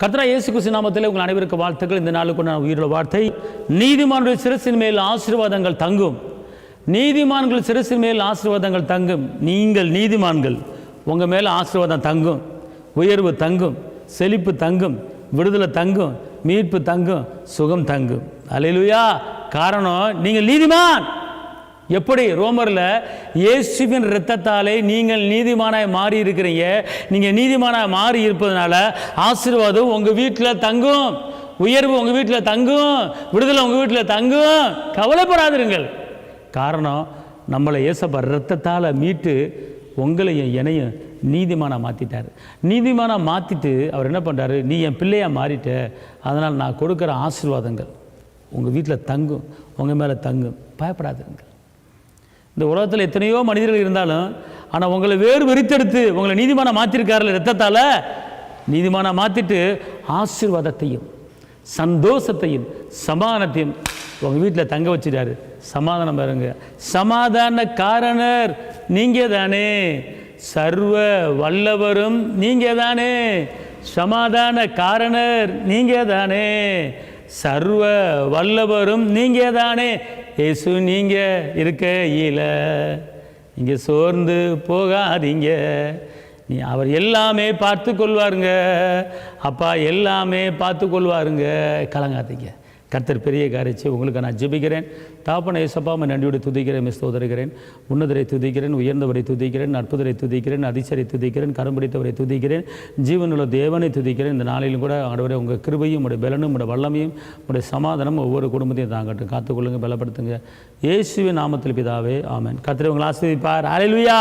கர்த்தராகிய இயேசு கிறிஸ்து நாமத்தில் உங்கள் அனைவருக்கு வாழ்த்துக்கள். இந்த நாளுக்கு நான் உயிருள்ள வார்த்தை, நீதிமான்கள் சிரசின் மேல் ஆசீர்வாதங்கள் தங்கும். நீதிமான்கள் சிரசின் மேல் ஆசீர்வாதங்கள் தங்கும். நீங்கள் நீதிமான்கள், உங்கள் மேலே ஆசீர்வாதம் தங்கும், உயர்வு தங்கும், செழிப்பு தங்கும், விடுதலை தங்கும், மீட்பு தங்கும், சுகம் தங்கும். அல்லேலூயா. காரணம், நீங்கள் நீதிமான். எப்படி? ரோமரில் இயேசுவின் இரத்தத்தாலே நீங்கள் நீதிமானாய் மாறி இருக்கிறீங்க. நீங்கள் நீதிமானாய் மாறி இருப்பதனால ஆசீர்வாதம் உங்கள் வீட்டில் தங்கும், உயர்வு உங்கள் வீட்டில் தங்கும், விடுதலை உங்கள் வீட்டில் தங்கும். கவலைப்படாதிருங்கள். காரணம், நம்மளை இயேசப்பா இரத்தத்தால் மீட்டு உங்களையும் என்னையும் நீதிமானாக மாற்றிட்டார். நீதிமானாக மாற்றிட்டு அவர் என்ன பண்ணுறாரு? நீ என் பிள்ளையாக மாறிட்ட, அதனால் நான் கொடுக்குற ஆசீர்வாதங்கள் உங்கள் வீட்டில் தங்கும், உங்கள் மேலே தங்கும். பயப்படாதுங்க. இந்த உலகத்தில் எத்தனையோ மனிதர்கள் இருந்தாலும், ஆனால் உங்களை வேறு வெறித்தெடுத்து உங்களை நீதிமானாக மாற்றிருக்காருல இரத்தத்தால். நீதிமானாக மாற்றிட்டு ஆசீர்வாதத்தையும் சந்தோஷத்தையும் சமாதானத்தையும் உங்கள் வீட்டில் தங்க வச்சுட்டாரு. சமாதானம் பாருங்க. சமாதான காரணர் நீங்கள் தானே, சர்வ வல்லவரும் நீங்கள் தானே, சமாதான காரணர் நீங்கள் தானே, சர்வ வல்லவரும் நீங்கள் தானே. இயேசு நீங்கள் இருக்கையில் நீங்கள் சோர்ந்து போகாதீங்க. அவர் எல்லாமே பார்த்து கொள்வாருங்க. அப்பா எல்லாமே பார்த்து கொள்வாருங்க. கலங்காதீங்க. கர்த்தர் பெரிய காரியத்தை உங்களுக்கு நான் ஜெபிக்கிறேன். தாப்பனை இயேசப்பா நன்றியோடு துதிக்கிறேன், ஸ்தோத்திரிக்கிறேன். உன்னதரை துதிக்கிறேன், உயர்ந்தவரை துதிக்கிறேன், அற்புதரை துதிக்கிறேன், அதிசரை துதிக்கிறேன், கரம் பிடித்தவரை துதிக்கிறேன், ஜீவனுள்ள தேவனை துதிக்கிறேன். இந்த நாளிலும் கூட ஆண்டவரே உங்கள் கிருபையும் உடைய பலனும் உடைய வல்லமையும் உடைய சமாதானம் ஒவ்வொரு குடும்பத்தையும் தாங்கட்டும். காத்துக்கொள்ளுங்க, பலப்படுத்துங்க. இயேசுவின் நாமத்தில் பிதாவே, ஆமென். கர்த்தர் உங்களை ஆசீர்வதிப்பார். அல்லேலூயா.